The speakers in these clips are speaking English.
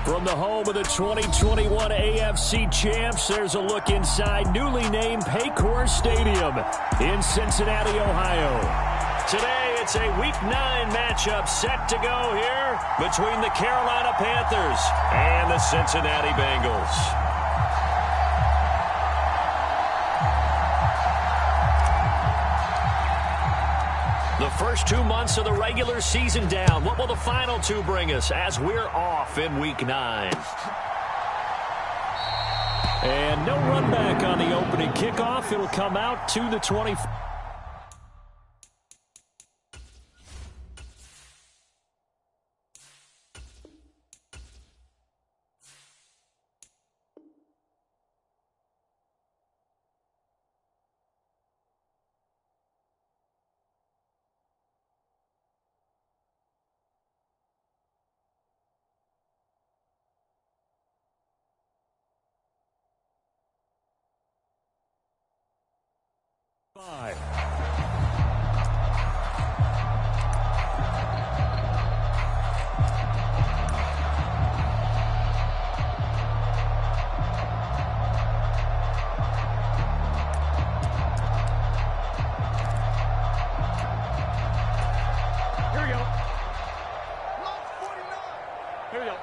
From the home of the 2021 AFC champs, there's a look inside newly named Paycor Stadium in Cincinnati, Ohio. Today, it's a Week 9 matchup set to go here between the Carolina Panthers and the Cincinnati Bengals. The first 2 months of the regular season down. What will the final 2 bring us as we're off in Week 9? And no run back on the opening kickoff. It'll come out to the 20. Five. Here we go. Here we go.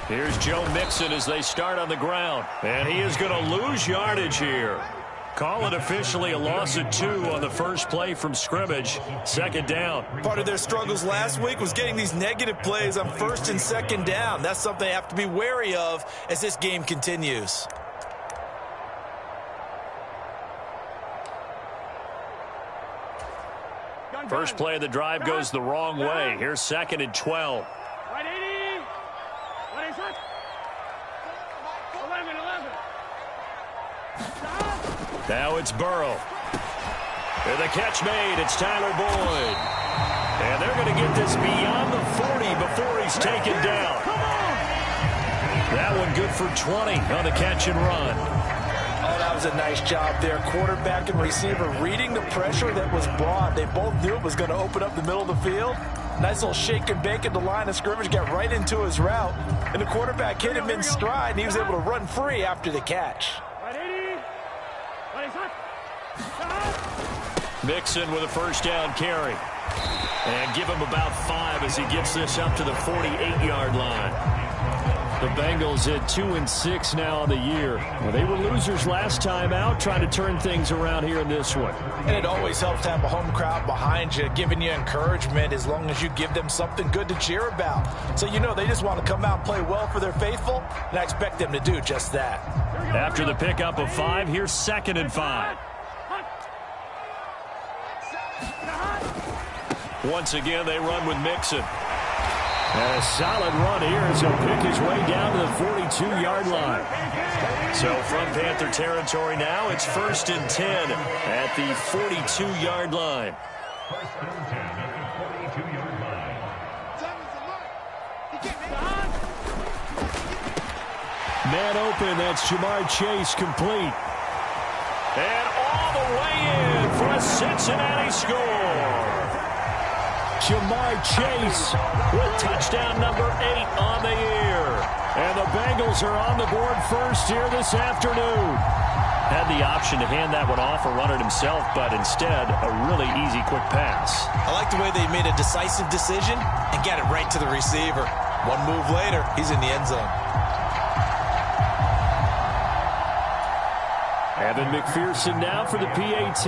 Here's Joe Mixon as they start on the ground. And he is going to lose yardage here. Call it officially a loss of 2 on the first play from scrimmage. Second down. Part of their struggles last week was getting these negative plays on first and second down. That's something they have to be wary of as this game continues. First play of the drive goes the wrong way. Here's 2nd and 12. Now it's Burrow. And the catch made. It's Tyler Boyd. And they're going to get this beyond the 40 before he's taken down. That one good for 20 on the catch and run. Oh, that was a nice job there. Quarterback and receiver reading the pressure that was brought. They both knew it was going to open up the middle of the field. Nice little shake and bake at the line of scrimmage. Got right into his route. And the quarterback hit him in stride, and he was able to run free after the catch. Mixon with a first down carry. And give him about 5 as he gets this up to the 48-yard line. The Bengals at 2-6 now on the year. Well, they were losers last time out, trying to turn things around here in this one. And it always helps to have a home crowd behind you, giving you encouragement as long as you give them something good to cheer about. So you know they just want to come out and play well for their faithful, and I expect them to do just that. After the pickup of 5, here's 2nd and 5. Once again, they run with Mixon. And a solid run here as he'll pick his way down to the 42-yard line. So from Panther territory now, it's 1st and 10 at the 42-yard line. Man open, that's Jamar Chase complete. And all the way in for a Cincinnati score. Jamar Chase with touchdown number 8 on the year. And the Bengals are on the board first here this afternoon. Had the option to hand that one off or run it himself, but instead a really easy quick pass. I like the way they made a decisive decision and got it right to the receiver. One move later, he's in the end zone. Evan McPherson now for the PAT.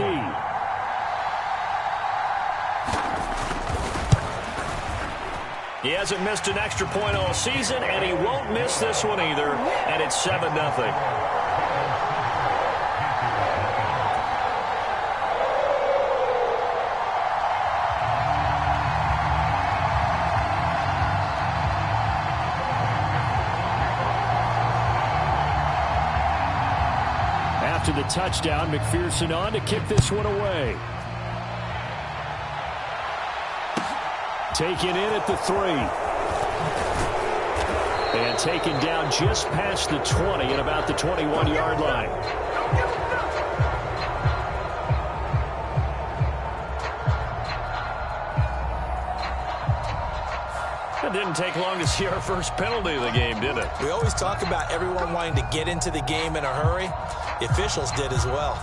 He hasn't missed an extra point all season, and he won't miss this one either, and it's 7-0. After the touchdown, McPherson on to kick this one away. Taken in at the 3. And taken down just past the 20 at about the 21-yard line. It didn't take long to see our first penalty of the game, did it? We always talk about everyone wanting to get into the game in a hurry. The officials did as well.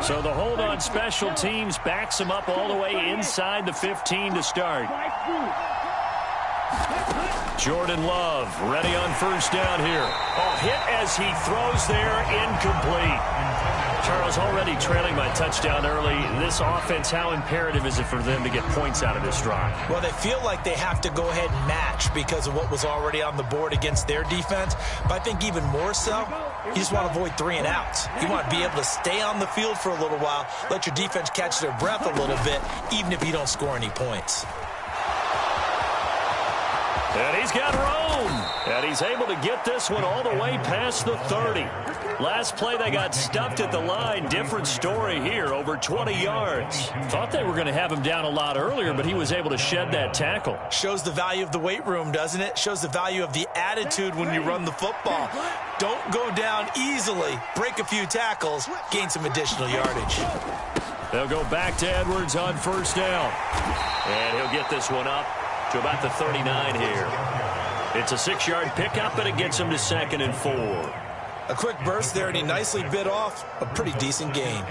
So the hold on special teams backs him up all the way inside the 15 to start. Jordan Love ready on first down here. Oh, hit as he throws there, incomplete. Charles, already trailing by touchdown early. This offense, how imperative is it for them to get points out of this drive? Well, they feel like they have to go ahead and match because of what was already on the board against their defense. But I think even more so, you just want to avoid 3 and outs. You want to be able to stay on the field for a little while, let your defense catch their breath a little bit, even if you don't score any points. And he's got room. And he's able to get this one all the way past the 30. Last play, they got stuffed at the line. Different story here, over 20 yards. Thought they were going to have him down a lot earlier, but he was able to shed that tackle. Shows the value of the weight room, doesn't it? Shows the value of the attitude when you run the football. Don't go down easily. Break a few tackles. Gain some additional yardage. They'll go back to Edwards on first down. And he'll get this one up to about the 39 here. It's a 6-yard pickup, and it gets him to 2nd and 4. A quick burst there, and he nicely bit off a pretty decent gain.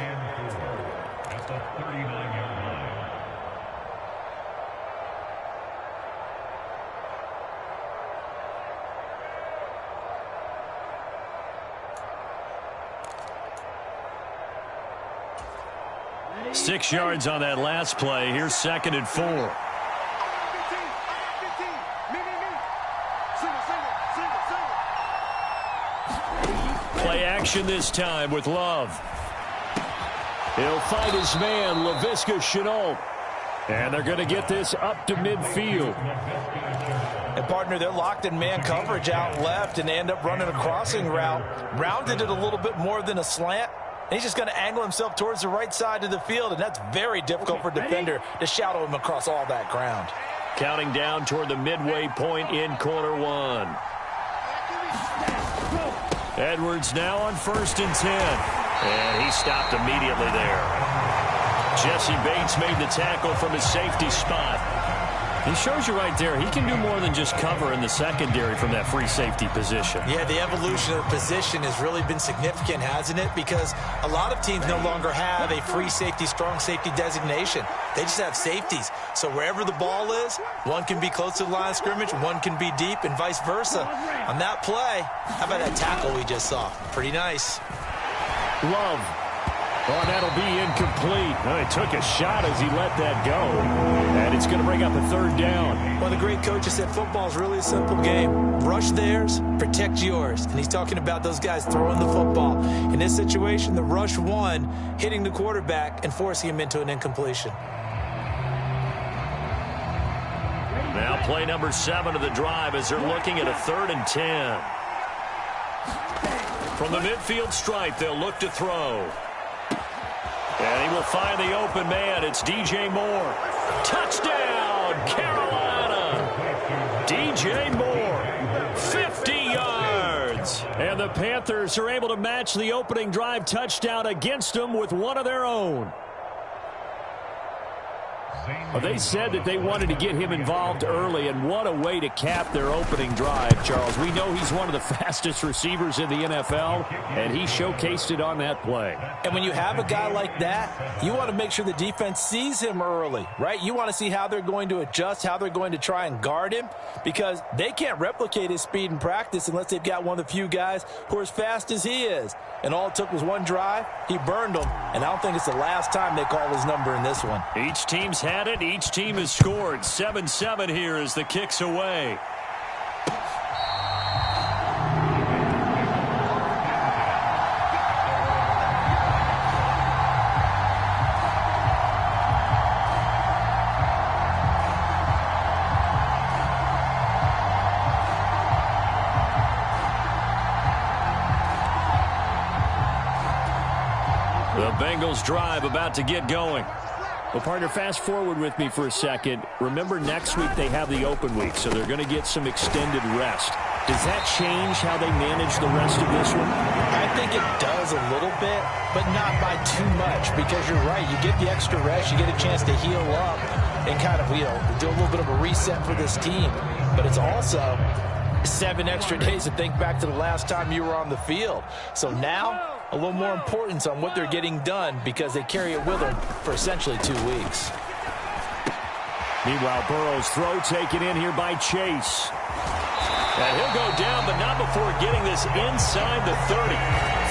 Six yards on that last play. Here's 2nd and 4. Play action this time with Love. He'll find his man, Laviska Shenault. And they're going to get this up to midfield. And, partner, they're locked in man coverage out left, and they end up running a crossing route. Rounded it a little bit more than a slant. And he's just going to angle himself towards the right side of the field, and that's very difficult for a defender to shadow him across all that ground. Counting down toward the midway point in quarter 1. Edwards now on 1st and 10. And he stopped immediately there. Jesse Bates made the tackle from his safety spot. He shows you right there, he can do more than just cover in the secondary from that free safety position. Yeah, the evolution of position has really been significant, hasn't it? Because a lot of teams no longer have a free safety, strong safety designation. They just have safeties. So wherever the ball is, one can be close to the line of scrimmage, one can be deep, and vice versa. On that play, how about that tackle we just saw? Pretty nice. Love. Oh, that'll be incomplete. Oh, he took a shot as he let that go. And it's going to bring up a 3rd down. One of the great coaches said football is really a simple game. Rush theirs, protect yours. And he's talking about those guys throwing the football. In this situation, the rush one, hitting the quarterback and forcing him into an incompletion. Now play number 7 of the drive as they're looking at a 3rd and 10. From the midfield stripe, they'll look to throw. And he will find the open man. It's DJ Moore. Touchdown, Carolina. DJ Moore, 50 yards. And the Panthers are able to match the opening drive touchdown against them with one of their own. Well, they said that they wanted to get him involved early, and what a way to cap their opening drive, Charles. We know he's one of the fastest receivers in the NFL, and he showcased it on that play. And when you have a guy like that, you want to make sure the defense sees him early, right? You want to see how they're going to adjust, how they're going to try and guard him, because they can't replicate his speed in practice unless they've got one of the few guys who are as fast as he is. And all it took was one drive. He burned them, and I don't think it's the last time they call his number in this one. Each team's had it. Each team has scored. 7-7 here as the kick's away. The Bengals drive about to get going. Well, partner, fast forward with me for a second. Remember, next week they have the open week, so they're going to get some extended rest. Does that change how they manage the rest of this one? I think it does struggles a little bit, but not by too much, because you're right. You get the extra rest, you get a chance to heal up and kind of, do a little bit of a reset for this team. But it's also 7 extra days to think back to the last time you were on the field. So now, a little more importance on what they're getting done, because they carry it with them for essentially 2 weeks. Meanwhile, Burrow's throw taken in here by Chase. And he'll go down, but not before getting this inside the 30.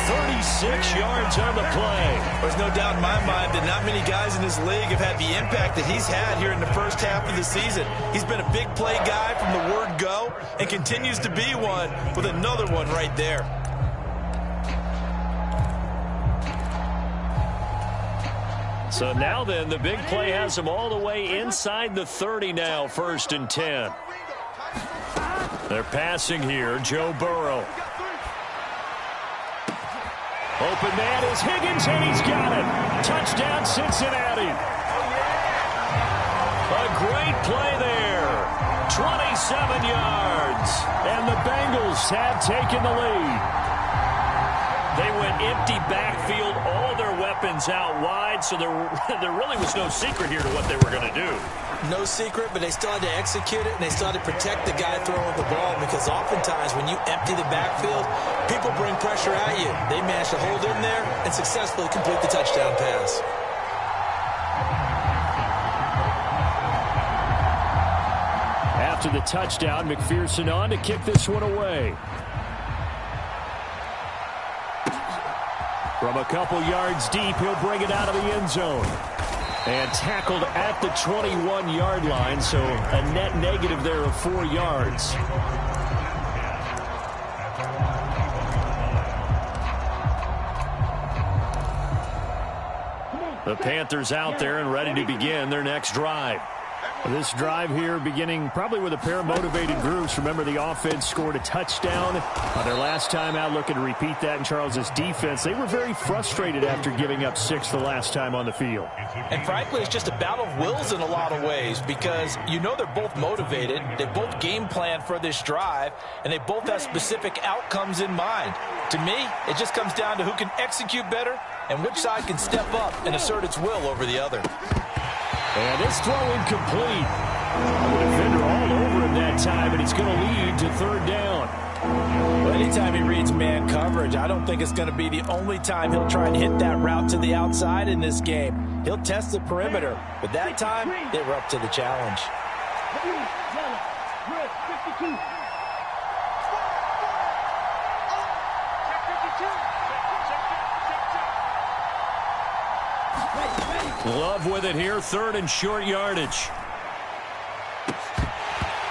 36 yards on the play. There's no doubt in my mind that not many guys in this league have had the impact that he's had here in the first half of the season. He's been a big play guy from the word go and continues to be one with another one right there. So now then, the big play has him all the way inside the 30 now, 1st and 10. They're passing here, Joe Burrow. Open man is Higgins, and he's got it. Touchdown, Cincinnati. A great play there. 27 yards. And the Bengals have taken the lead. They went empty backfield, all their weapons out wide, so there really was no secret here to what they were going to do. No secret, but they still had to execute it, and they still had to protect the guy throwing the ball, because oftentimes when you empty the backfield, people bring pressure at you. They managed to hold in there and successfully complete the touchdown pass. After the touchdown, McPherson on to kick this one away. From a couple yards deep, he'll bring it out of the end zone. And tackled at the 21-yard line, so a net negative there of 4 yards. The Panthers out there and ready to begin their next drive. This drive here beginning probably with a pair of motivated groups. Remember, the offense scored a touchdown on their last time out, looking to repeat that in Charles's defense. They were very frustrated after giving up 6 the last time on the field. And frankly, it's just a battle of wills in a lot of ways, because they're both motivated. They both game plan for this drive, and they both have specific outcomes in mind. To me, it just comes down to who can execute better and which side can step up and assert its will over the other. And this throw incomplete. The defender all over him that time, and it's going to lead to 3rd down. Well, anytime he reads man coverage, I don't think it's going to be the only time he'll try and hit that route to the outside in this game. He'll test the perimeter, but that time, they were up to the challenge. Love with it here, 3rd and short yardage.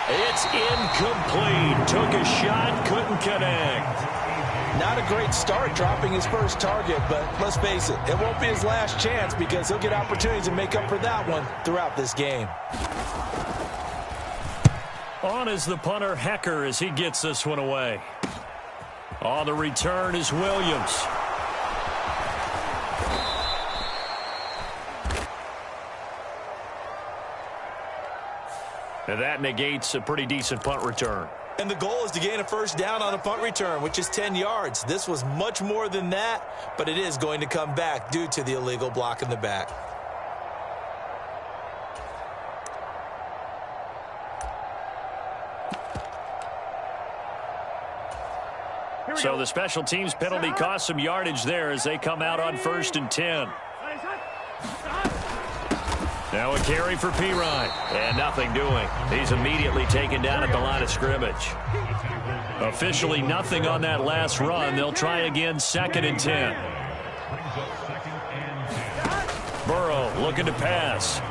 It's incomplete. Took a shot, couldn't connect. Not a great start dropping his first target, but let's face it, it won't be his last chance, because he'll get opportunities to make up for that one throughout this game. On is the punter, Hecker, as he gets this one away. On the return is Williams. And that negates a pretty decent punt return. And the goal is to gain a 1st down on a punt return, which is 10 yards. This was much more than that, but it is going to come back due to the illegal block in the back. So the special teams penalty cost some yardage there as they come out on 1st and 10. Now a carry for Pirine. And nothing doing. He's immediately taken down at the line of scrimmage. Officially nothing on that last run. They'll try again, 2nd and 10. Burrow looking to pass.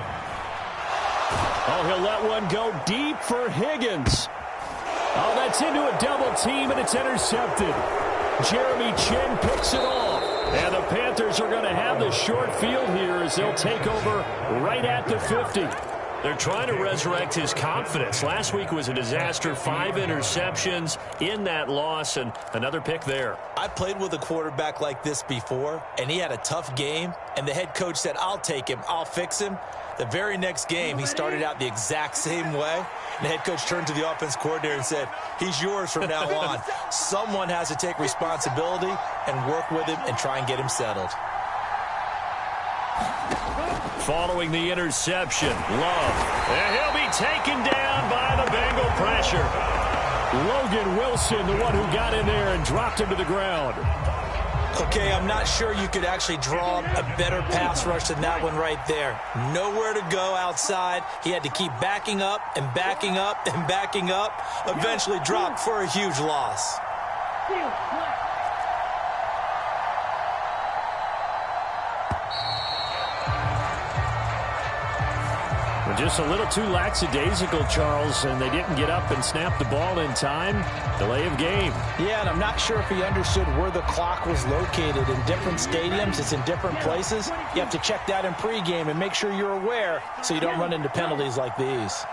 Oh, he'll let one go deep for Higgins. Oh, that's into a double team, and it's intercepted. Jeremy Chin picks it off. And the Panthers are going to have the short field here as they'll take over right at the 50. They're trying to resurrect his confidence. Last week was a disaster. 5 interceptions in that loss, and another pick there. I played with a quarterback like this before, and he had a tough game, and the head coach said, I'll take him, I'll fix him. The very next game, he started out the exact same way. And the head coach turned to the offense coordinator and said, he's yours from now on. Someone has to take responsibility and work with him and try and get him settled. Following the interception, Love. And he'll be taken down by the Bengal pressure. Logan Wilson, the one who got in there and dropped him to the ground. Okay, I'm not sure you could actually draw a better pass rush than that one right there. Nowhere to go outside. He had to keep backing up and backing up and backing up. Eventually dropped for a huge loss. Just a little too lackadaisical, Charles, and they didn't get up and snap the ball in time. Delay of game. Yeah, and I'm not sure if he understood where the clock was located. In different stadiums, it's in different places. You have to check that in pregame and make sure you're aware so you don't run into penalties like these.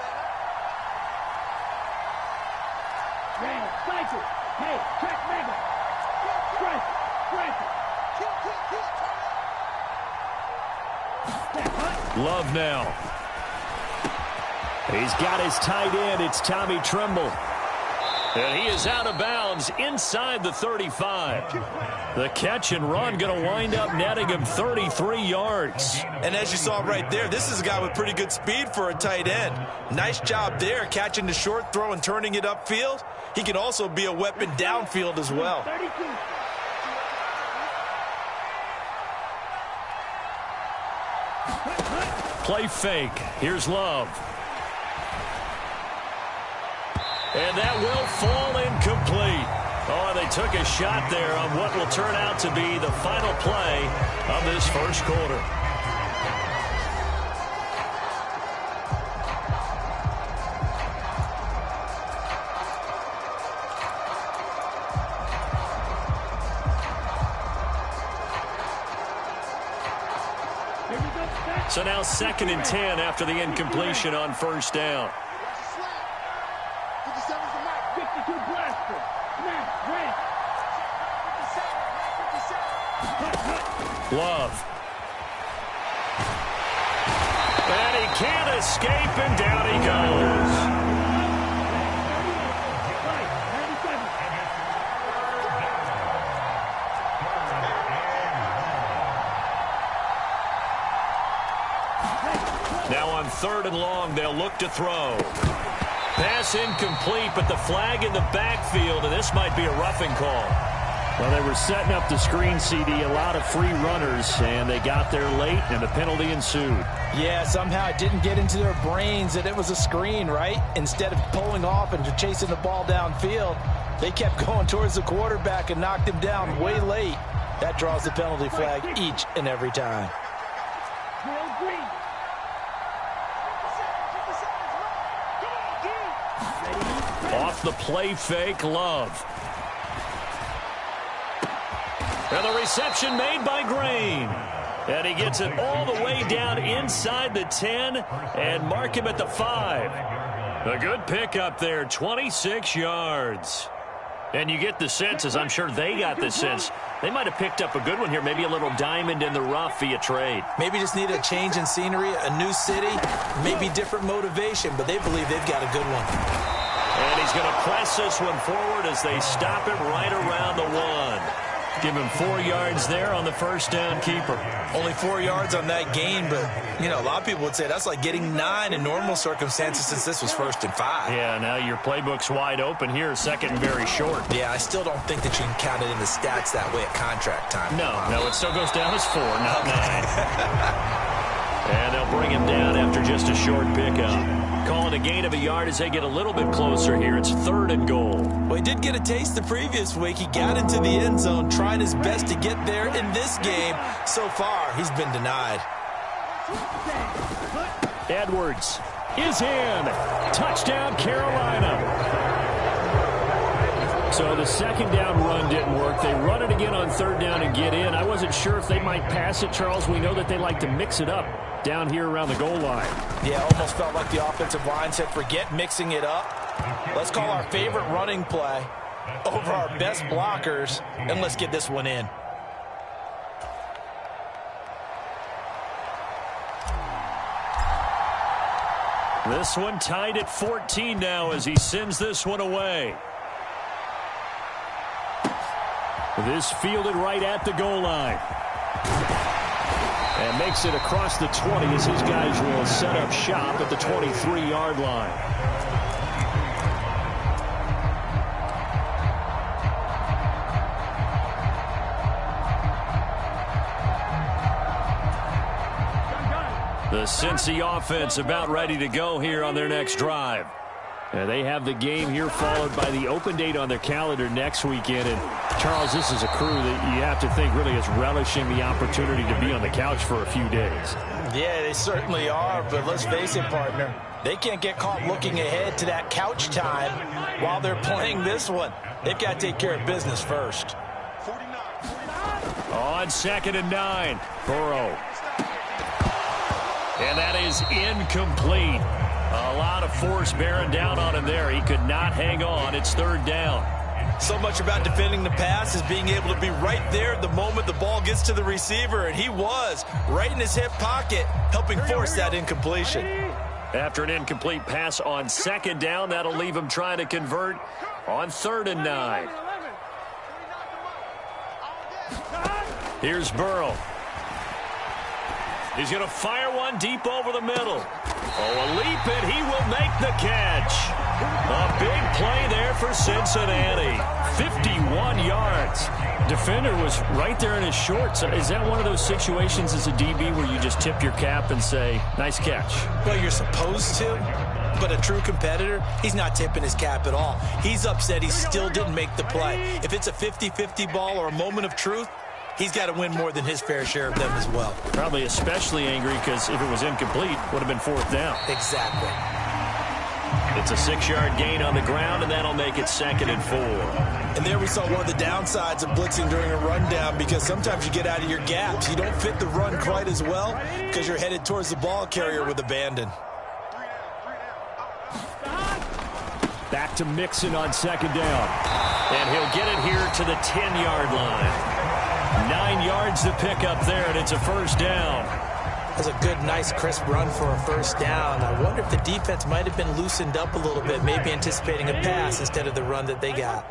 Love now. He's got his tight end. It's Tommy Tremble. And he is out of bounds inside the 35. The catch and run going to wind up netting him 33 yards. And as you saw right there, this is a guy with pretty good speed for a tight end. Nice job there, catching the short throw and turning it upfield. He can also be a weapon downfield as well. Play fake. Here's Love. And that will fall incomplete. Oh, they took a shot there on what will turn out to be the final play of this first quarter. So now 2nd and 10 after the incompletion on first down. Love. And he can't escape, and down he goes. Now on 3rd and long, they'll look to throw. Pass incomplete, but the flag in the backfield, and this might be a roughing call. Well, they were setting up the screen, CD, a lot of free runners, and they got there late, and the penalty ensued. Yeah, somehow it didn't get into their brains that it was a screen, right? Instead of pulling off and chasing the ball downfield, they kept going towards the quarterback and knocked him down way late. That draws the penalty flag each and every time. Off the play fake, Love. And the reception made by Green. And he gets it all the way down inside the 10 and mark him at the 5. A good pickup there, 26 yards. And you get the sense, as I'm sure they got the sense, they might have picked up a good one here, maybe a little diamond in the rough via trade. Maybe just need a change in scenery, a new city, maybe different motivation, but they believe they've got a good one. And he's going to press this one forward as they stop it right around the 1. Give him 4 yards there on the first down keeper. Only 4 yards on that gain, but, you know, a lot of people would say that's like getting 9 in normal circumstances since this was 1st and 5. Yeah, now your playbook's wide open here, 2nd and very short. Yeah, I still don't think that you can count it in the stats that way at contract time. No, it still goes down as 4, not 9. And they'll bring him down after just a short pickup. Calling a gain of a yard as they get a little bit closer here. It's 3rd and goal. Well, he did get a taste the previous week. He got into the end zone, trying his best to get there in this game. So far, he's been denied. Edwards is in. Touchdown, Carolina. So the 2nd down run didn't work. They run it again on 3rd down and get in. I wasn't sure if they might pass it, Charles. We know that they like to mix it up down here around the goal line. Yeah, almost felt like the offensive line said, forget mixing it up. Let's call our favorite running play over our best blockers, and let's get this one in. This one tied at 14 now as he sends this one away. This fielded right at the goal line. And makes it across the 20 as his guys will set up shop at the 23-yard line. The Cincy offense about ready to go here on their next drive. And they have the game here followed by the open date on their calendar next weekend. And, Charles, this is a crew that you have to think really is relishing the opportunity to be on the couch for a few days. Yeah, they certainly are, but let's face it, partner. They can't get caught looking ahead to that couch time while they're playing this one. They've got to take care of business first. On 2nd and 9, Burrow. And that is incomplete. A lot of force bearing down on him there. He could not hang on. It's 3rd down. So much about defending the pass is being able to be right there the moment the ball gets to the receiver, and he was right in his hip pocket, helping force that incompletion. After an incomplete pass on 2nd down, that'll leave him trying to convert on 3rd and 9. Here's Burrow. He's going to fire one deep over the middle. Oh, a leap, and he will make the catch. A big play there for Cincinnati. 51 yards. Defender was right there in his shorts. Is that one of those situations as a DB where you just tip your cap and say, nice catch? Well, you're supposed to, but a true competitor, he's not tipping his cap at all. He's upset he still didn't make the play. If it's a 50-50 ball or a moment of truth, he's got to win more than his fair share of them as well. Probably especially angry because if it was incomplete, would have been 4th down. Exactly. It's a 6-yard gain on the ground, and that'll make it 2nd and 4. And there we saw one of the downsides of blitzing during a rundown, because sometimes you get out of your gaps. You don't fit the run quite as well because you're headed towards the ball carrier with abandon. Back to Mixon on 2nd down. And he'll get it here to the 10-yard line. 9 yards to pick up there, and it's a 1st down. That's a good, nice, crisp run for a 1st down. I wonder if the defense might have been loosened up a little bit, maybe anticipating a pass instead of the run that they got.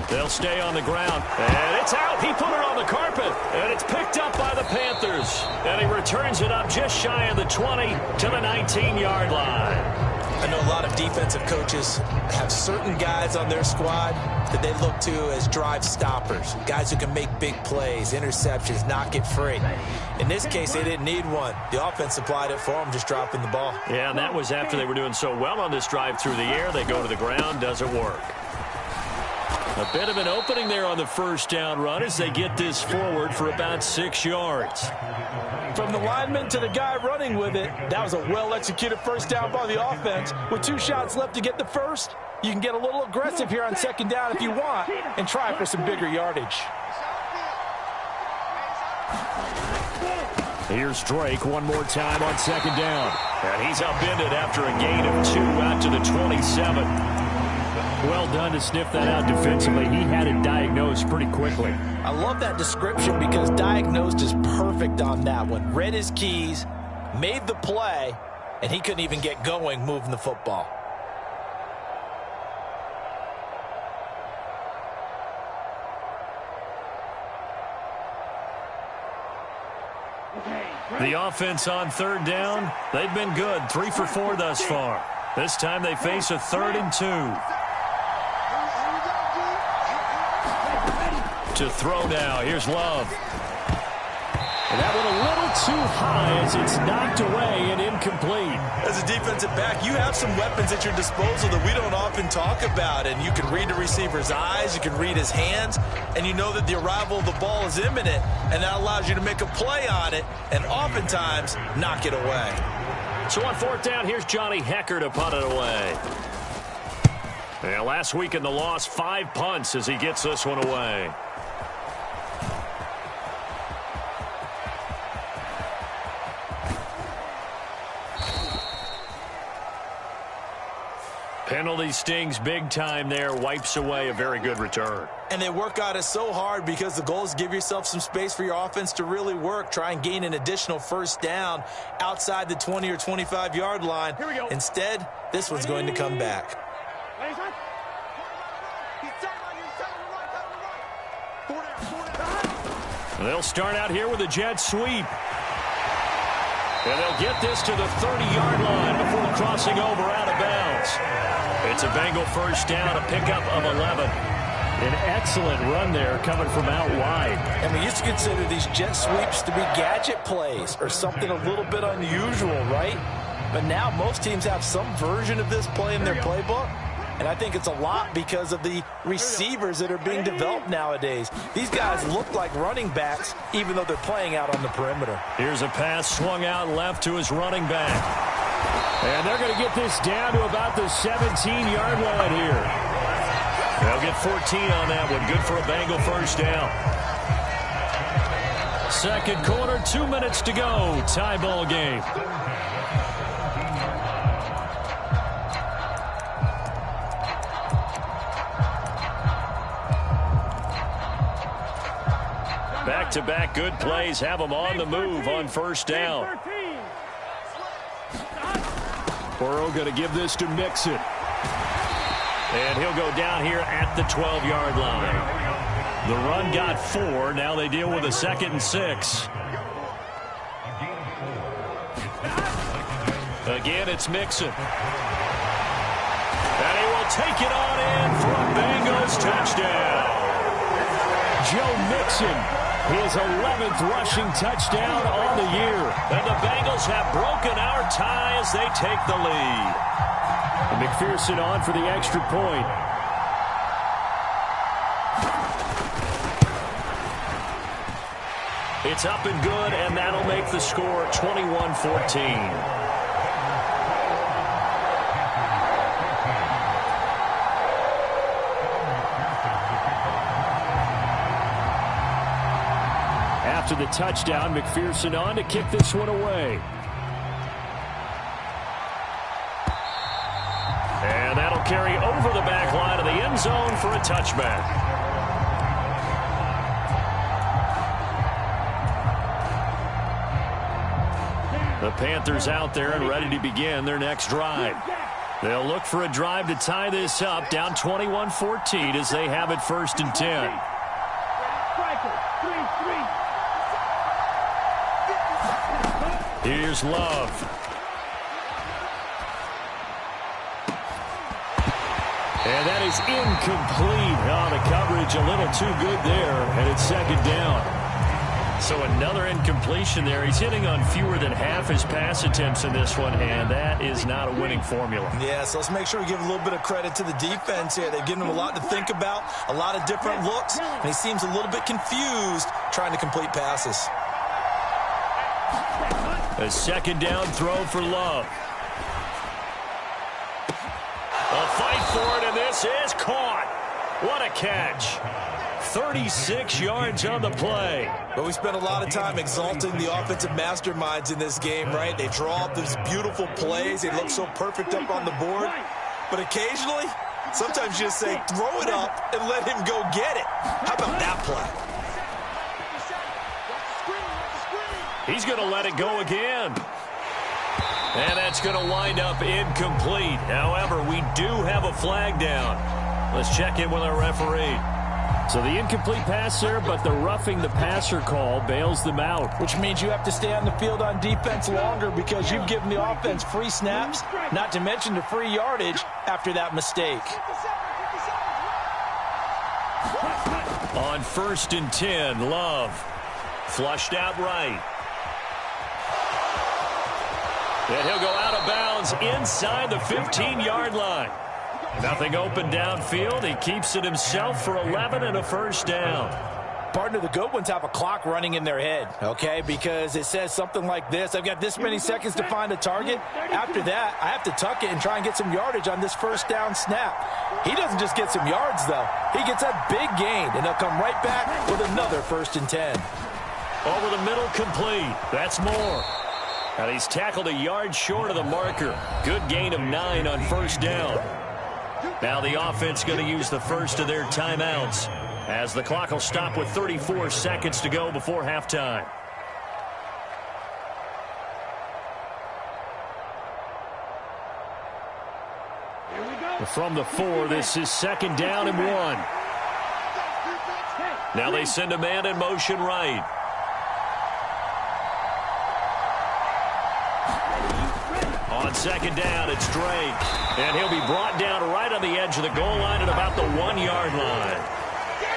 They'll stay on the ground, and it's out. He put it on the carpet, and it's picked up by the Panthers. And he returns it up just shy of the 20 to the 19-yard line. I know a lot of defensive coaches have certain guys on their squad that they look to as drive stoppers, guys who can make big plays, interceptions, knock it free. In this case, they didn't need one. The offense supplied it for them, just dropping the ball. Yeah, and that was after they were doing so well on this drive through the air. They go to the ground, doesn't work. A bit of an opening there on the 1st down run as they get this forward for about 6 yards. From the lineman to the guy running with it, that was a well-executed 1st down by the offense. With 2 shots left to get the first, you can get a little aggressive here on 2nd down if you want and try for some bigger yardage. Here's Drake one more time on 2nd down. And he's upended after a gain of 2 out to the 27. Well done to sniff that out defensively. He had it diagnosed pretty quickly. I love that description because diagnosed is perfect on that one. Read his keys, made the play, and he couldn't even get going moving the football. The offense on 3rd down, they've been good. 3 for 4 thus far. This time they face a 3rd and 2. To throw now. Here's Love. And that one a little too high as it's knocked away and incomplete. As a defensive back, you have some weapons at your disposal that we don't often talk about. And you can read the receiver's eyes, you can read his hands, and you know that the arrival of the ball is imminent, and that allows you to make a play on it and oftentimes knock it away. So on 4th down, here's Johnny Hecker to punt it away. Yeah, last week in the loss, 5 punts as he gets this one away. Penalty stings big time there, wipes away a very good return. And they work on it so hard because the goal is give yourself some space for your offense to really work. Try and gain an additional first down outside the 20 or 25-yard line. Here we go. Instead, this one's going to come back. They'll start out here with a jet sweep. And they'll get this to the 30-yard line before crossing over out of bounds. It's a Bengal first down, a pickup of 11. An excellent run there coming from out wide. And we used to consider these jet sweeps to be gadget plays or something a little bit unusual, right? But now most teams have some version of this play in their playbook. And I think it's a lot because of the receivers that are being developed nowadays. These guys look like running backs, even though they're playing out on the perimeter. Here's a pass swung out left to his running back. And they're going to get this down to about the 17-yard line here. They'll get 14 on that one. Good for a Bengal first down. Second quarter, 2 minutes to go. Tie ball game. Back-to-back good plays have them on the move on first down. Burrow going to give this to Mixon. And he'll go down here at the 12-yard line. The run got 4. Now they deal with a 2nd and 6. Again, it's Mixon. And he will take it on in for a Bengals touchdown. Joe Mixon, his 11th rushing touchdown on the year. And the Bengals have broken our tie as they take the lead. And McPherson on for the extra point. It's up and good, and that'll make the score 21-14. After the touchdown, McPherson on to kick this one away. And that'll carry over the back line of the end zone for a touchback. The Panthers out there and ready to begin their next drive. They'll look for a drive to tie this up, down 21-14 as they have it 1st and 10. Here's Love. And that is incomplete. Oh, the coverage a little too good there, and it's 2nd down. So another incompletion there. He's hitting on fewer than half his pass attempts in this one, and that is not a winning formula. Yeah, so let's make sure we give a little bit of credit to the defense here. They've given him a lot to think about, a lot of different looks, and he seems a little bit confused trying to complete passes. A 2nd down throw for Love. A fight for it, and this is caught. What a catch. 36 yards on the play. But we spent a lot of time exalting the offensive masterminds in this game, right? They draw up these beautiful plays. They look so perfect up on the board. But occasionally, sometimes you just say, throw it up and let him go get it. How about that play? He's going to let it go again. And that's going to wind up incomplete. However, we do have a flag down. Let's check in with our referee. So the incomplete pass there, but the roughing the passer call bails them out. Which means you have to stay on the field on defense longer because you've given the offense free snaps, not to mention the free yardage after that mistake. On 1st and 10, Love. Flushed out right. And he'll go out of bounds inside the 15-yard line. Nothing open downfield. He keeps it himself for 11 and a 1st down. Partner, the good ones have a clock running in their head, okay? Because it says something like this. I've got this many seconds to find a target. After that, I have to tuck it and try and get some yardage on this 1st down snap. He doesn't just get some yards, though. He gets a big gain, and they'll come right back with another 1st and 10. Over the middle, complete. That's Moore. And he's tackled a yard short of the marker. Good gain of 9 on 1st down. Now the offense going to use the first of their timeouts as the clock will stop with 34 seconds to go before halftime. From the 4, this is 2nd down and 1. Now they send a man in motion right. On 2nd down, it's Drake. And he'll be brought down right on the edge of the goal line at about the 1-yard line.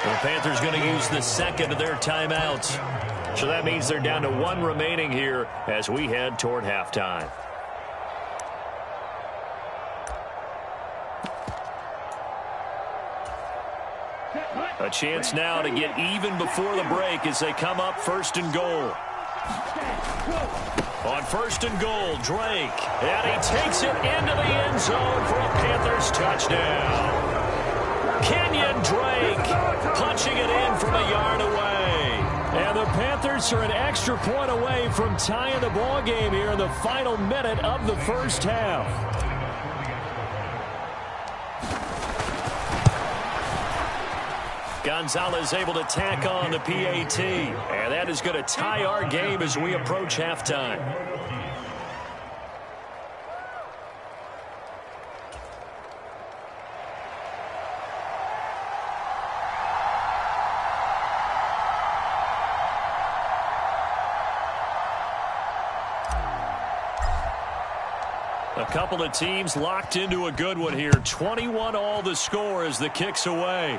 The Panthers going to use the second of their timeouts. So that means they're down to 1 remaining here as we head toward halftime. A chance now to get even before the break as they come up 1st and goal. On 1st and goal, Drake. And he takes it into the end zone for a Panthers touchdown. Kenyon Drake punching it in from a yard away. And the Panthers are an extra point away from tying the ball game here in the final minute of the first half. Gonzalez able to tack on the PAT. And that is going to tie our game as we approach halftime. A couple of teams locked into a good one here. 21 all the score as the kick's away.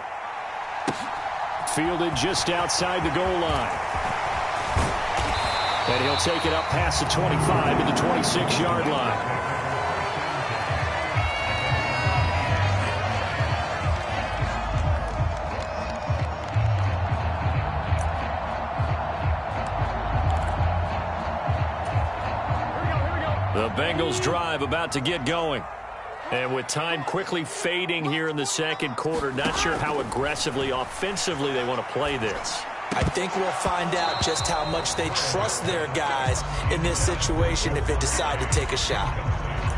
Fielded just outside the goal line. And he'll take it up past the 25 to the 26-yard line. The Bengals drive about to get going. And with time quickly fading here in the second quarter, not sure how aggressively, offensively they want to play this. I think we'll find out just how much they trust their guys in this situation if they decide to take a shot.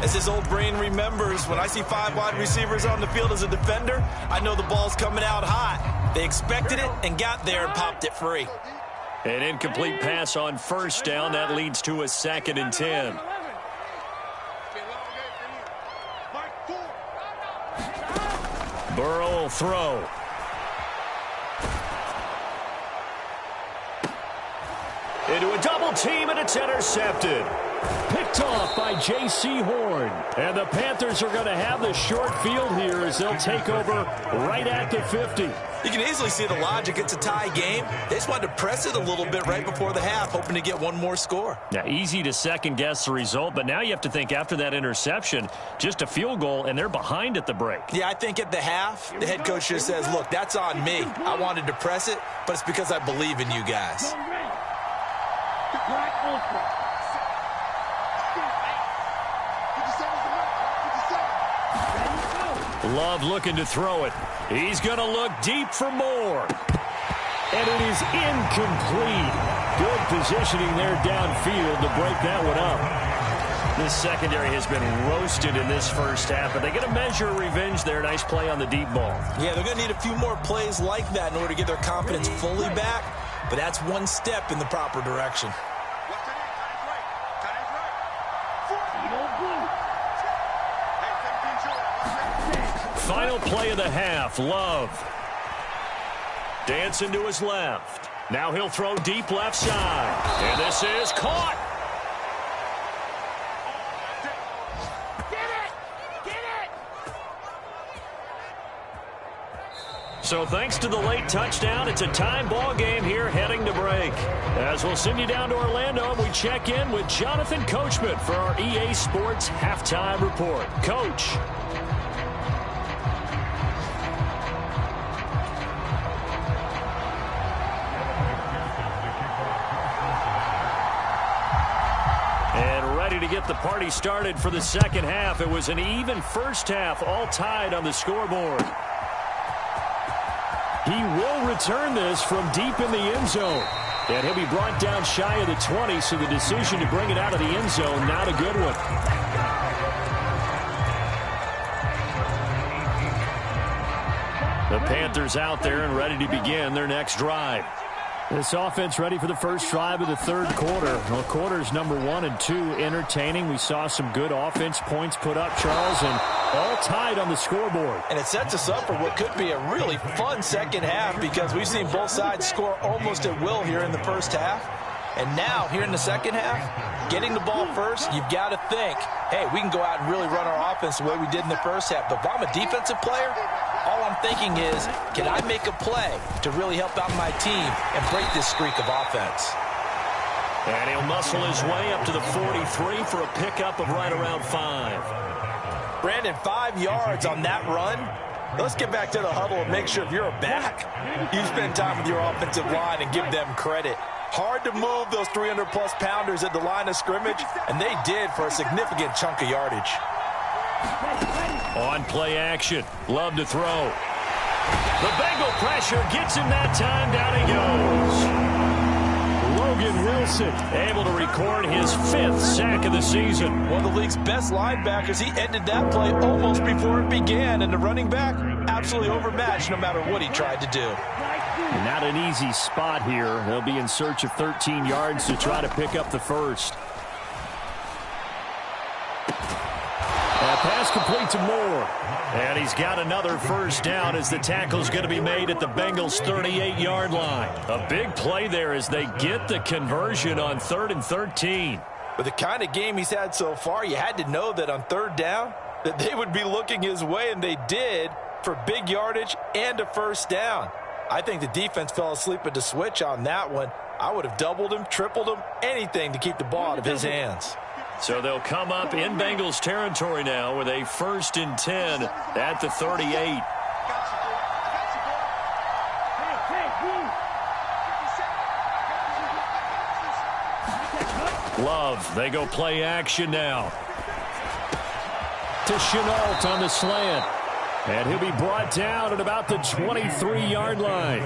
As his old brain remembers, when I see 5 wide receivers on the field as a defender, I know the ball's coming out hot. They expected it and got there and popped it free. An incomplete pass on 1st down. That leads to a 2nd and 10. Burrow will throw. Into a double team, and it's intercepted. Picked off by J.C. Horn. And the Panthers are going to have the short field here as they'll take over right at the 50. You can easily see the logic. It's a tie game. They just wanted to press it a little bit right before the half, hoping to get one more score. Now, easy to second-guess the result, but now you have to think after that interception, just a field goal, and they're behind at the break. Yeah, I think at the half, the head coach just says, look, that's on me. I wanted to press it, but it's because I believe in you guys. Love looking to throw it. He's going to look deep for more. And it is incomplete. Good positioning there downfield to break that one up. This secondary has been roasted in this first half, but they get a measure of revenge there. Nice play on the deep ball. Yeah, they're going to need a few more plays like that in order to get their confidence fully back, but that's one step in the proper direction. Final play of the half, Love. Dancing to his left. Now he'll throw deep left side. And this is caught. So thanks to the late touchdown, it's a time ball game here heading to break. As we'll send you down to Orlando, we check in with Jonathan Coachman for our EA Sports Halftime Report. Coach. To get the party started for the second half. It was an even first half, all tied on the scoreboard. He will return this from deep in the end zone. And he'll be brought down shy of the 20, so the decision to bring it out of the end zone, not a good one. The Panthers out there and ready to begin their next drive. This offense ready for the first drive of the third quarter. Well, quarters number 1 and 2 entertaining. We saw some good offense points put up, Charles, and all tied on the scoreboard. And it sets us up for what could be a really fun second half because we've seen both sides score almost at will here in the first half. And now, here in the second half, getting the ball first, you've got to think, hey, we can go out and really run our offense the way we did in the first half. But if I'm a defensive player, all I'm thinking is, can I make a play to really help out my team and break this streak of offense? And he'll muscle his way up to the 43 for a pickup of right around 5. Brandon, 5 yards on that run. Let's get back to the huddle and make sure if you're a back, you spend time with your offensive line and give them credit. Hard to move those 300-plus pounders at the line of scrimmage, and they did for a significant chunk of yardage. On play action, Love to throw. The Bengal pressure gets him that time. Down he goes. Logan Wilson able to record his 5th sack of the season. One of the league's best linebackers. He ended that play almost before it began, and the running back absolutely overmatched no matter what he tried to do. Not an easy spot here. They'll be in search of 13 yards to try to pick up the first. That pass complete to Moore. And he's got another first down as the tackle's going to be made at the Bengals' 38-yard line. A big play there as they get the conversion on 3rd and 13. With the kind of game he's had so far, you had to know that on 3rd down that they would be looking his way, and they did for big yardage and a first down. I think the defense fell asleep at the switch on that one. I would have doubled him, tripled him, anything to keep the ball out of his hands. So they'll come up in Bengals territory now with a 1st and 10 at the 38. Love, they go play action now. To Chenault on the slant. And he'll be brought down at about the 23-yard line.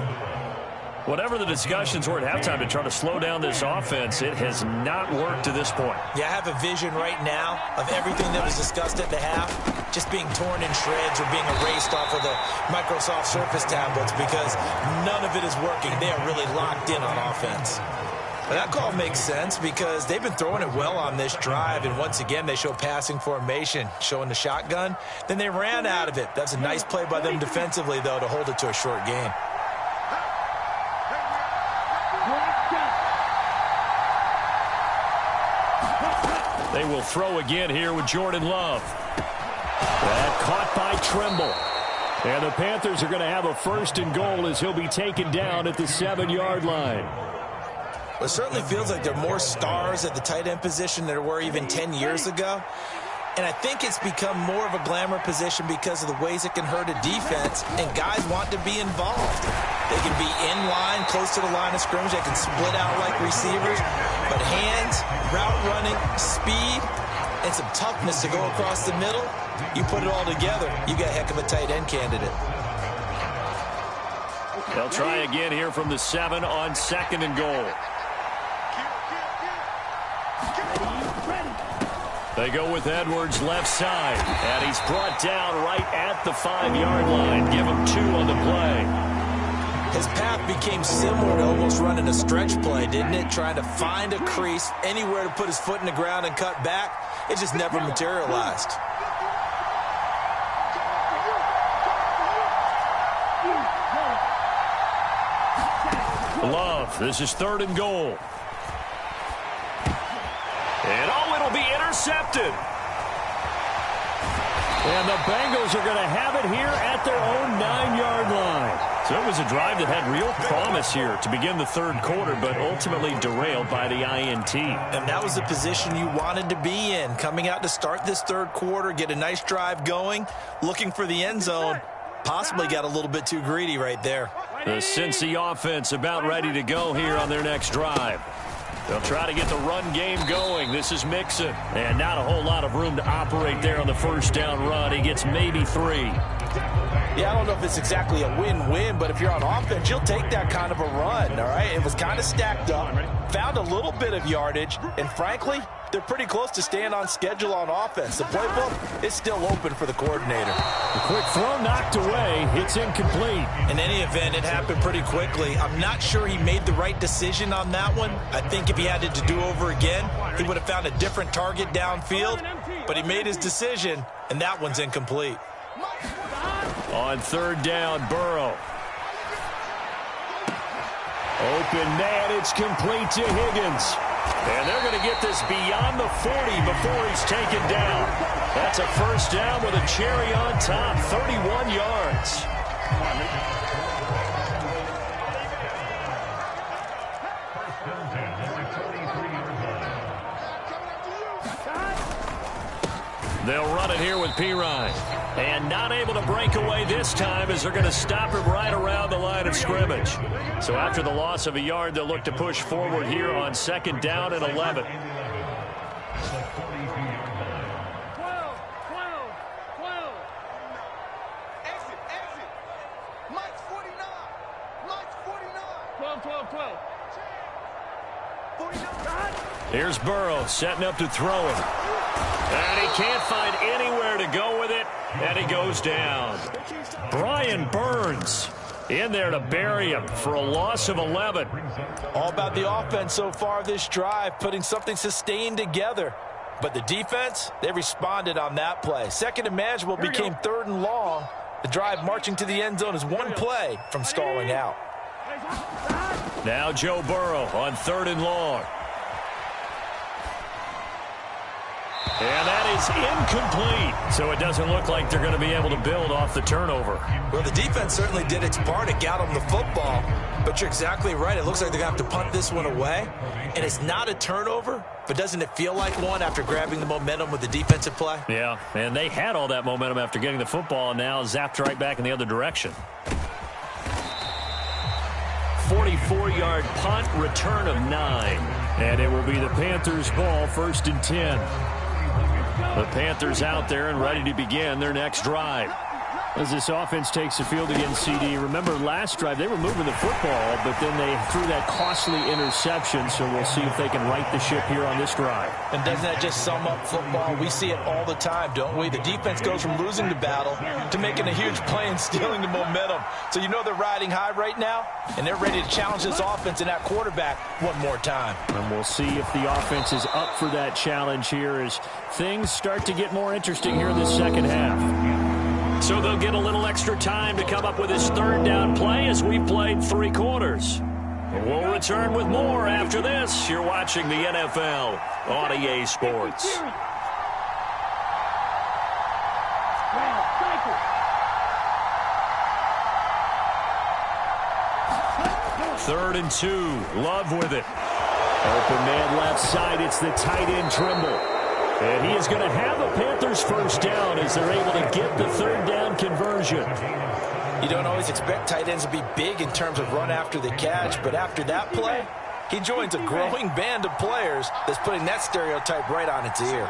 Whatever the discussions were at halftime to try to slow down this offense, it has not worked to this point. Yeah, I have a vision right now of everything that was discussed at the half just being torn in shreds or being erased off of the Microsoft Surface tablets because none of it is working. They are really locked in on offense. But that call makes sense because they've been throwing it well on this drive, and once again they show passing formation, showing the shotgun. Then they ran out of it. That's a nice play by them defensively, though, to hold it to a short gain. They will throw again here with Jordan Love. That caught by Tremble. And the Panthers are going to have a 1st and goal as he'll be taken down at the 7-yard line. It certainly feels like there are more stars at the tight end position than there were even 10 years ago. And I think it's become more of a glamour position because of the ways it can hurt a defense, and guys want to be involved. They can be in line, close to the line of scrimmage. They can split out like receivers. But hands, route running, speed, and some toughness to go across the middle, you put it all together, you got a heck of a tight end candidate. They'll try again here from the 7 on 2nd and goal. They go with Edwards left side, and he's brought down right at the 5-yard line. Give him 2 on the play. His path became similar to almost running a stretch play, didn't it? Trying to find a crease, anywhere to put his foot in the ground and cut back. It just never materialized. Love, this is 3rd and goal. And it'll be intercepted. And the Bengals are going to have it here at their own 9-yard line. So it was a drive that had real promise here to begin the 3rd quarter, but ultimately derailed by the INT. And that was the position you wanted to be in, coming out to start this 3rd quarter, get a nice drive going, looking for the end zone. Possibly got a little bit too greedy right there. The Cincy offense about ready to go here on their next drive. They'll try to get the run game going. This is Mixon. And not a whole lot of room to operate there on the 1st down run. He gets maybe 3. Yeah, I don't know if it's exactly a win-win, but if you're on offense, you'll take that kind of a run, all right? It was kind of stacked up, found a little bit of yardage, and frankly, they're pretty close to staying on schedule on offense. The playbook is still open for the coordinator. The quick throw knocked away. It's incomplete. In any event, it happened pretty quickly. I'm not sure he made the right decision on that one. I think if he had to do over again, he would have found a different target downfield, but he made his decision, and that one's incomplete. On third down, Burrow. Open man, it's complete to Higgins. And they're going to get this beyond the 40 before he's taken down. That's a first down with a cherry on top, 31 yards. They'll run it here with Pirine. And not able to break away this time as they're going to stop him right around the line of scrimmage. So after the loss of a yard, they'll look to push forward here on second down and 11. Here's Burrow setting up to throw it. And he can't find anywhere to go with it, and he goes down. Brian Burns in there to bury him for a loss of 11. All about the offense so far this drive, putting something sustained together. But the defense, they responded on that play. Second and manageable became third and long. The drive marching to the end zone is one play from stalling out. Now Joe Burrow on third and long. And that is incomplete. So it doesn't look like they're going to be able to build off the turnover. Well, the defense certainly did its part to get them the football. But you're exactly right. It looks like they're going to have to punt this one away. And it's not a turnover, but doesn't it feel like one after grabbing the momentum with the defensive play? Yeah, and they had all that momentum after getting the football and now zapped right back in the other direction. 44-yard punt, return of 9. And it will be the Panthers' ball, first and 10. The Panthers out there and ready to begin their next drive. As this offense takes the field against CD, remember last drive they were moving the football, but then they threw that costly interception, so we'll see if they can right the ship here on this drive. And doesn't that just sum up football? We see it all the time, don't we? The defense goes from losing the battle to making a huge play and stealing the momentum. So you know they're riding high right now, and they're ready to challenge this offense and that quarterback one more time. And we'll see if the offense is up for that challenge here as things start to get more interesting here in the second half. So they'll get a little extra time to come up with his third down play as we've played 3 quarters. We'll return with more after this. You're watching the NFL on EA Sports. Third and 2. Love with it. Open man left side. It's the tight end Trimble. And he is going to have a Panthers first down as they're able to get the third down conversion. You don't always expect tight ends to be big in terms of run after the catch, but after that play, he joins a growing band of players that's putting that stereotype right on its ear.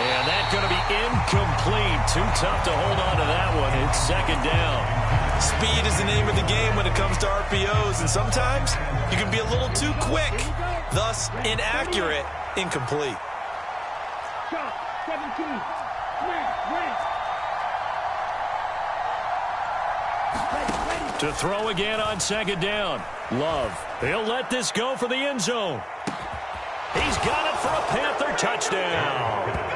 And that's going to be incomplete. Too tough to hold on to that one. It's second down. Speed is the name of the game when it comes to RPOs, and sometimes you can be a little too quick, thus inaccurate, incomplete. To throw again on second down. Love. He'll let this go for the end zone. He's got it for a Panther touchdown.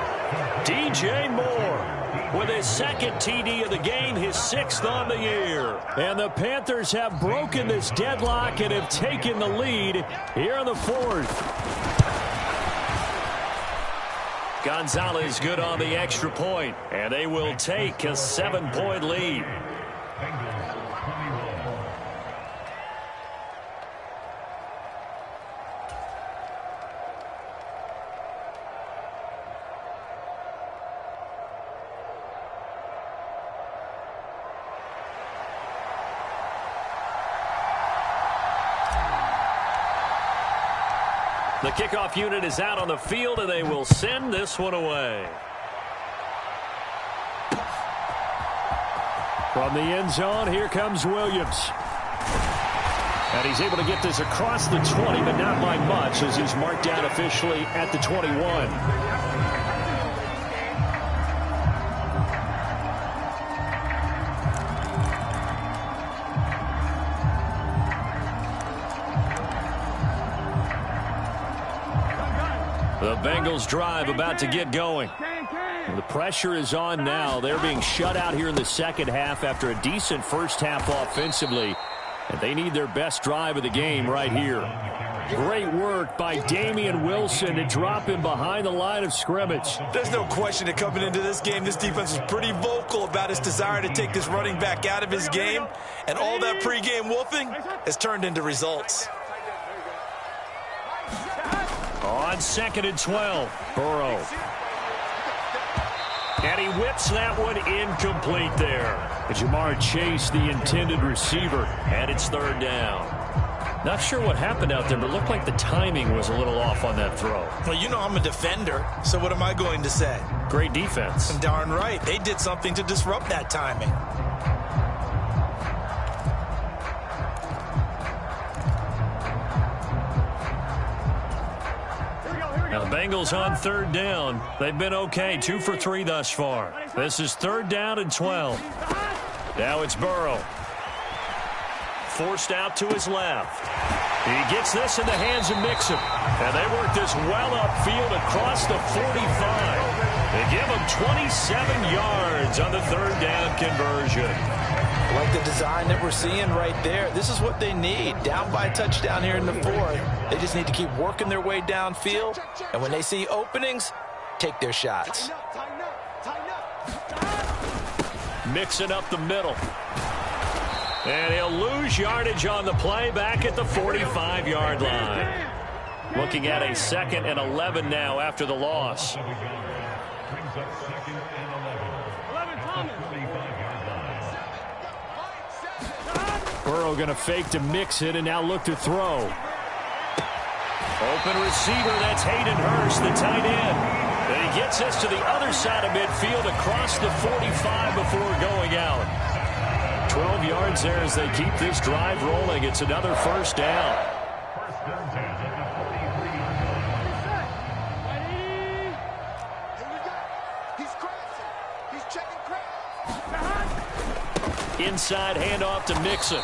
DJ Moore with his second TD of the game, his 6th on the year. And the Panthers have broken this deadlock and have taken the lead here in the 4th. Gonzalez good on the extra point, and they will take a 7-point lead. The kickoff unit is out on the field, and they will send this one away. From the end zone, here comes Williams. And he's able to get this across the 20, but not by much, as he's marked down officially at the 21. The Bengals drive about to get going. The pressure is on now. They're being shut out here in the second half after a decent first half offensively. And they need their best drive of the game right here. Great work by Damian Wilson to drop him behind the line of scrimmage. There's no question that coming into this game, this defense was pretty vocal about its desire to take this running back out of his game. And all that pregame wolfing has turned into results. On 2nd and 12, Burrow. And he whips that one incomplete there. Jamar Chase, the intended receiver, and it's 3rd down. Not sure what happened out there, but it looked like the timing was a little off on that throw. Well, you know I'm a defender, so what am I going to say? Great defense. Darn right. They did something to disrupt that timing. Now, the Bengals on 3rd down. They've been okay, 2 for 3 thus far. This is 3rd down and 12. Now it's Burrow. Forced out to his left. He gets this in the hands of Mixon. And they work this well upfield across the 45. They give him 27 yards on the 3rd down conversion. Like the design that we're seeing right there. This is what they need. Down by a touchdown here in the 4th. They just need to keep working their way downfield. And when they see openings, take their shots. Mixing up the middle. And he'll lose yardage on the play back at the 45-yard line. Looking at a 2nd and 11 now after the loss. Burrow going to fake to mix it and now look to throw. Open receiver, that's Hayden Hurst, the tight end. And he gets this to the other side of midfield across the 45 before going out. 12 yards there as they keep this drive rolling. It's another 1st down. Inside handoff to Mixon.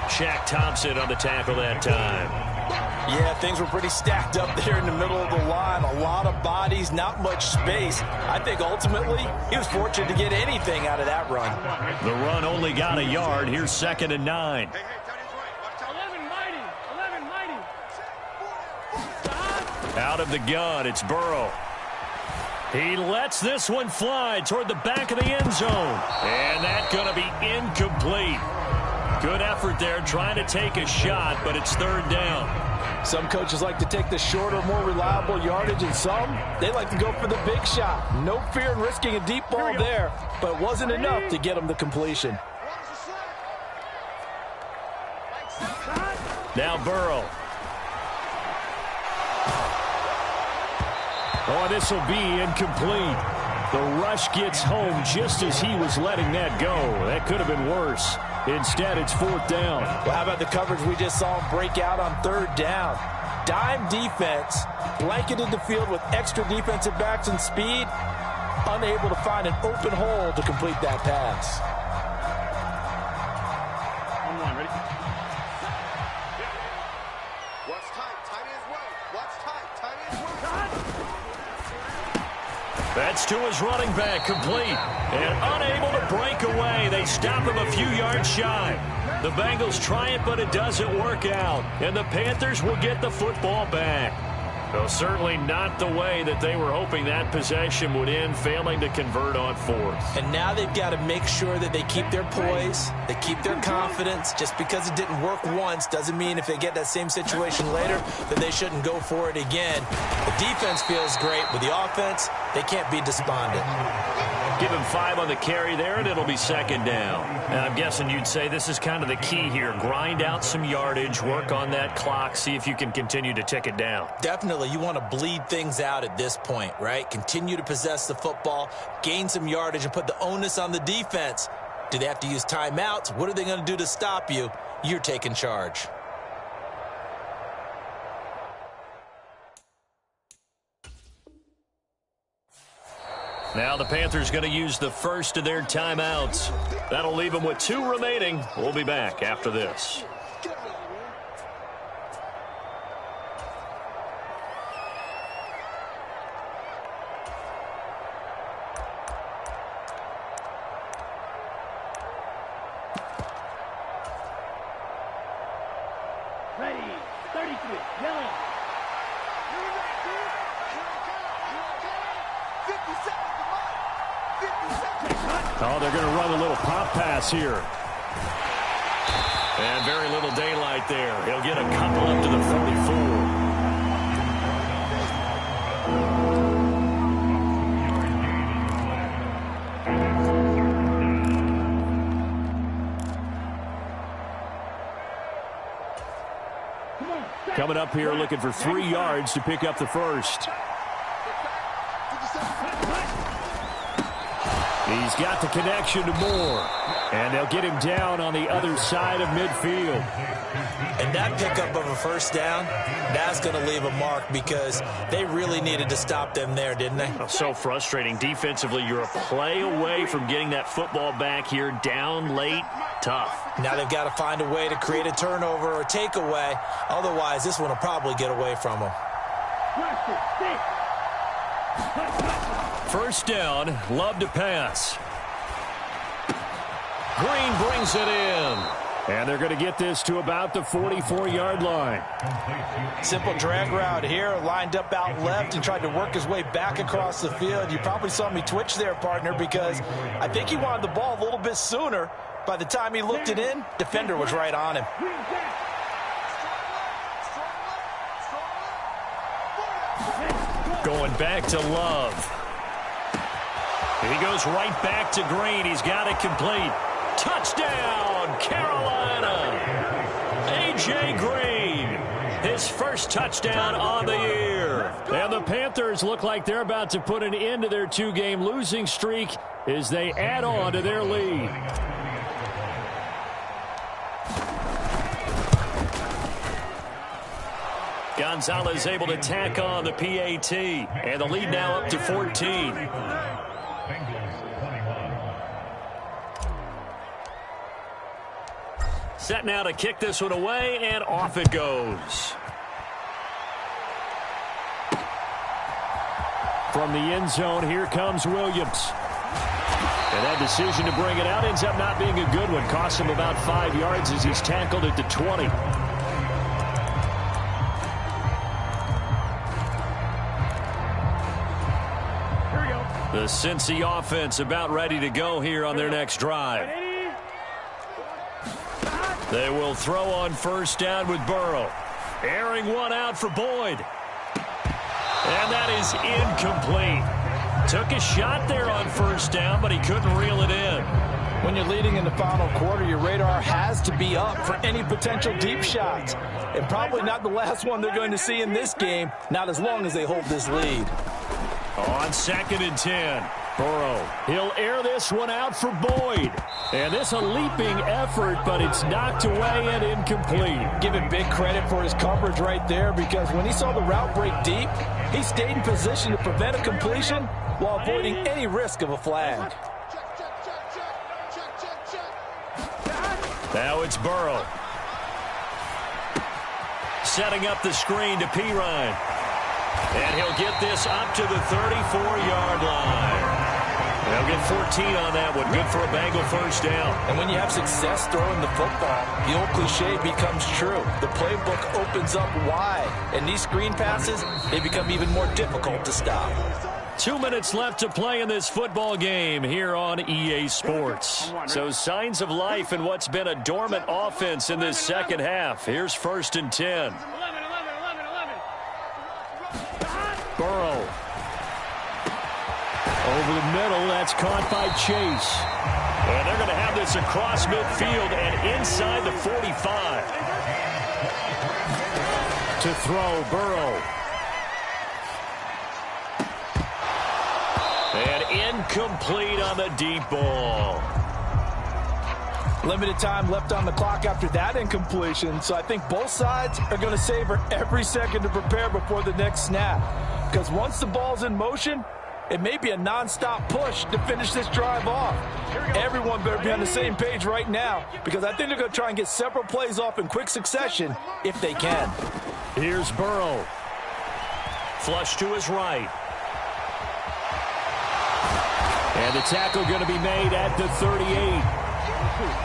Shaq Thompson on the tackle that time. Yeah, things were pretty stacked up there in the middle of the line. A lot of bodies, not much space. I think ultimately he was fortunate to get anything out of that run. The run only got a yard. Here's 2nd and 9. Out of the gun, it's Burrow. He lets this one fly toward the back of the end zone. And that's going to be incomplete. Good effort there trying to take a shot, but it's 3rd down. Some coaches like to take the shorter, more reliable yardage, and some, they like to go for the big shot. No fear in risking a deep ball there, but it wasn't enough to get them the completion. Now Burrow. Oh, this will be incomplete. The rush gets home just as he was letting that go. That could have been worse. Instead, it's 4th down. Well, how about the coverage we just saw him break out on 3rd down? Dime defense, blanketed the field with extra defensive backs and speed, unable to find an open hole to complete that pass. Ready? Watch tight, tight ends way. Watch tight, tight ends way. That's to his running back, complete. And unable to break away. They stop him a few yards shy. The Bengals try it, but it doesn't work out. And the Panthers will get the football back. Well, certainly not the way that they were hoping that possession would end, failing to convert on 4th. And now they've got to make sure that they keep their poise, they keep their confidence. Just because it didn't work once doesn't mean if they get that same situation later that they shouldn't go for it again. The defense feels great. With the offense, they can't be despondent. Give him 5 on the carry there, and it'll be second down. And I'm guessing you'd say this is kind of the key here. Grind out some yardage, work on that clock, see if you can continue to tick it down. Definitely, you want to bleed things out at this point, right? Continue to possess the football, gain some yardage, and put the onus on the defense. Do they have to use timeouts? What are they going to do to stop you? You're taking charge. Now the Panthers going to use the first of their timeouts. That'll leave them with 2 remaining. We'll be back after this. Ready, 33, yelling. Oh, they're going to run a little pop pass here. And very little daylight there. He'll get a couple up to the 44. Coming up here looking for 3 yards to pick up the first. He's got the connection to Moore. And they'll get him down on the other side of midfield. And that pickup of a first down, that's going to leave a mark because they really needed to stop them there, didn't they? So frustrating. Defensively, you're a play away from getting that football back here down late. Tough. Now they've got to find a way to create a turnover or takeaway. Otherwise, this one will probably get away from them. First down, love to pass. Green brings it in. And they're going to get this to about the 44-yard line. Simple drag route here, lined up out left and tried to work his way back across the field. You probably saw me twitch there, partner, because I think he wanted the ball a little bit sooner. By the time he looked it in, defender was right on him. Going back to Love. He goes right back to Green. He's got it complete. Touchdown, Carolina. A.J. Green, his first touchdown on the year. And the Panthers look like they're about to put an end to their 2-game losing streak as they add on to their lead. Gonzalez able to tack on the PAT, and the lead now up to 14. Set now to kick this one away, and off it goes. From the end zone, here comes Williams. And that decision to bring it out ends up not being a good one. Costs him about 5 yards as he's tackled at the 20. The Cincy offense about ready to go here on their next drive. They will throw on first down with Burrow. Airing one out for Boyd. And that is incomplete. Took a shot there on first down, but he couldn't reel it in. When you're leading in the final quarter, your radar has to be up for any potential deep shots. And probably not the last one they're going to see in this game, not as long as they hold this lead. On 2nd and 10. Burrow, he'll air this one out for Boyd. And this a leaping effort, but it's knocked away and incomplete. Give him big credit for his coverage right there, because when he saw the route break deep, he stayed in position to prevent a completion while avoiding any risk of a flag. Now it's Burrow. Setting up the screen to Pirine. And he'll get this up to the 34-yard line. They'll get 14 on that one. Good for a Bengal first down. And when you have success throwing the football, the old cliche becomes true. The playbook opens up wide. And these screen passes, they become even more difficult to stop. 2 minutes left to play in this football game here on EA Sports. So signs of life in what's been a dormant offense in this second half. Here's 1st and 10. Burrow. Over the middle, that's caught by Chase. And they're going to have this across midfield and inside the 45. To throw, Burrow. And incomplete on the deep ball. Limited time left on the clock after that incompletion, so I think both sides are going to savor every second to prepare before the next snap. Because once the ball's in motion, it may be a non-stop push to finish this drive off. Everyone better be on the same page right now, because I think they're going to try and get several plays off in quick succession if they can. Here's Burrow. Flush to his right. And the tackle going to be made at the 38.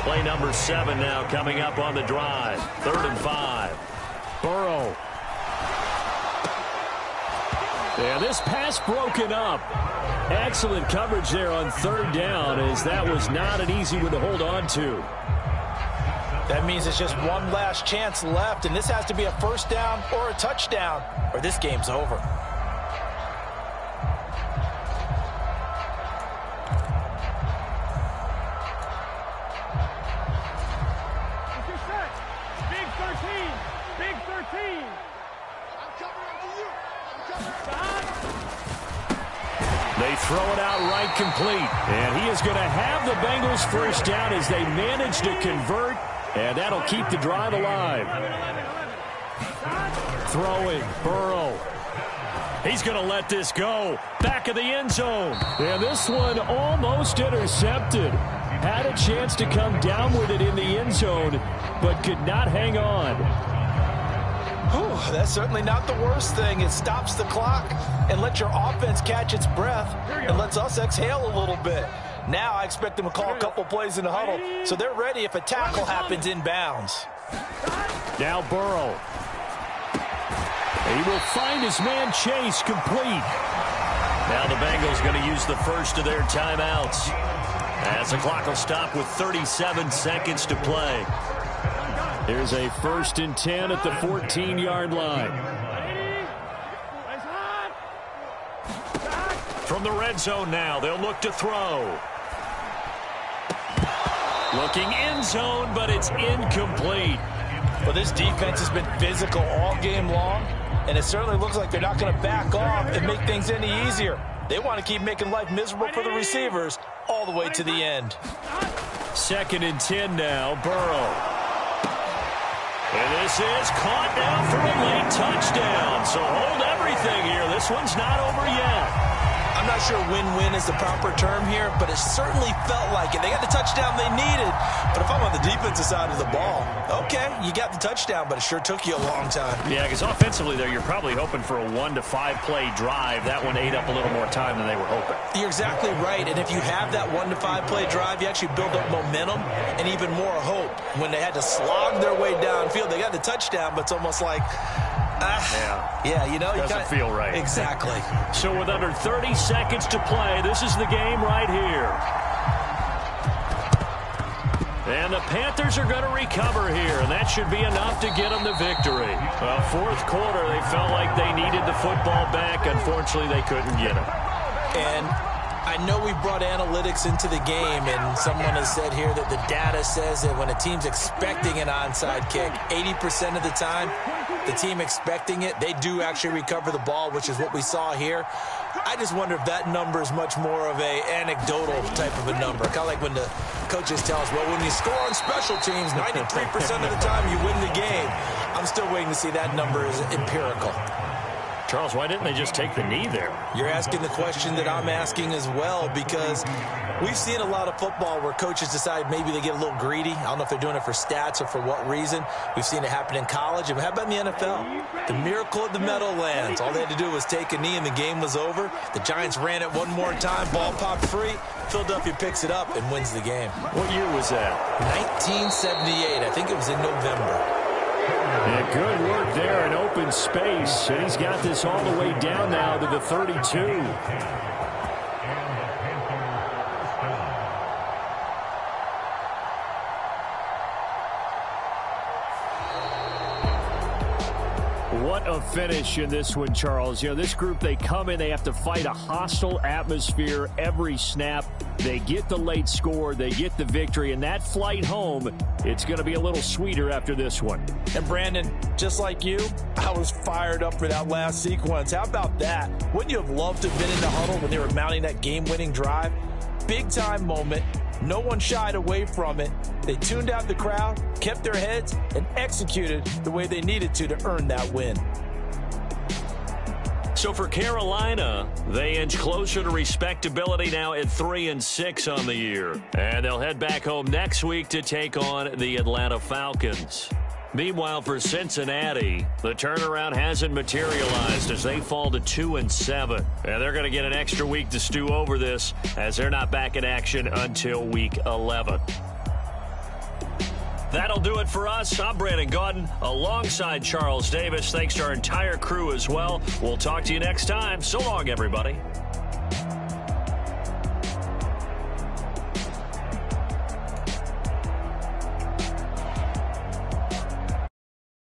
Play number 7 now coming up on the drive. 3rd and 5. Burrow. Yeah, this pass broken up. Excellent coverage there on 3rd down, as that was not an easy one to hold on to. That means it's just one last chance left, and this has to be a first down or a touchdown, or this game's over. Big 13. Big 13. I'm covering for you. I'm covering. They throw it out right complete. And he is going to have the Bengals first down as they manage to convert. And that'll keep the drive alive. Throwing, Burrow. He's going to let this go. Back of the end zone. And this one almost intercepted. Had a chance to come down with it in the end zone, but could not hang on. Whew, that's certainly not the worst thing. It stops the clock and lets your offense catch its breath and lets us exhale a little bit. Now I expect them to call a couple plays in the huddle, so they're ready if a tackle happens inbounds. Now Burrow. He will find his man Chase complete. Now the Bengals going to use the first of their timeouts, as the clock will stop with 37 seconds to play. Here's a 1st and 10 at the 14-yard line. From the red zone now, they'll look to throw. Looking end zone, but it's incomplete. Well, this defense has been physical all game long, and it certainly looks like they're not going to back off and make things any easier. They want to keep making life miserable for the receivers all the way to the end. 2nd and 10 now, Burrow. And this is caught now for a late touchdown. So hold everything here. This one's not over yet. I'm not sure win-win is the proper term here, but it certainly felt like it. They got the touchdown they needed, but if I'm on the defensive side of the ball, okay, you got the touchdown, but it sure took you a long time. Yeah, because offensively there, you're probably hoping for a 1 to 5 play drive. That one ate up a little more time than they were hoping. You're exactly right, and if you have that 1 to 5 play drive, you actually build up momentum and even more hope. When they had to slog their way downfield, they got the touchdown, but it's almost like, yeah, you know, doesn't feel right. Exactly. So with under 30 seconds to play, this is the game right here. And the Panthers are going to recover here, and that should be enough to get them the victory. Well, 4th quarter, they felt like they needed the football back. Unfortunately, they couldn't get it. And I know we brought analytics into the game, and someone has said here that the data says that when a team's expecting an onside kick, 80% of the time, the team expecting it, they do actually recover the ball, which is what we saw here. I just wonder if that number is much more of a anecdotal type of a number. Kind of like when the coaches tell us, well, when you score on special teams, 93% of the time you win the game. I'm still waiting to see that number is empirical. Charles, why didn't they just take the knee there? You're asking the question that I'm asking as well, because we've seen a lot of football where coaches decide maybe they get a little greedy. I don't know if they're doing it for stats or for what reason. We've seen it happen in college. And how about in the NFL? The miracle of the Meadowlands. All they had to do was take a knee and the game was over. The Giants ran it one more time. Ball popped free. Philadelphia picks it up and wins the game. What year was that? 1978. I think it was in November. Yeah, good work there in open space. And he's got this all the way down now to the 32. What of finish in this one, Charles. You know, this group, they come in, they have to fight a hostile atmosphere every snap. They get the late score, they get the victory, and that flight home, it's going to be a little sweeter after this one. And Brandon, just like you, I was fired up for that last sequence. How about that? Wouldn't you have loved to have been in the huddle when they were mounting that game-winning drive? Big-time moment. No one shied away from it. They tuned out the crowd, kept their heads, and executed the way they needed to earn that win. So for Carolina, they inch closer to respectability now at 3-6 on the year. And they'll head back home next week to take on the Atlanta Falcons. Meanwhile, for Cincinnati, the turnaround hasn't materialized as they fall to 2-7. And they're going to get an extra week to stew over this as they're not back in action until week 11. That'll do it for us. I'm Brandon Gaudin alongside Charles Davis. Thanks to our entire crew as well. We'll talk to you next time. So long, everybody.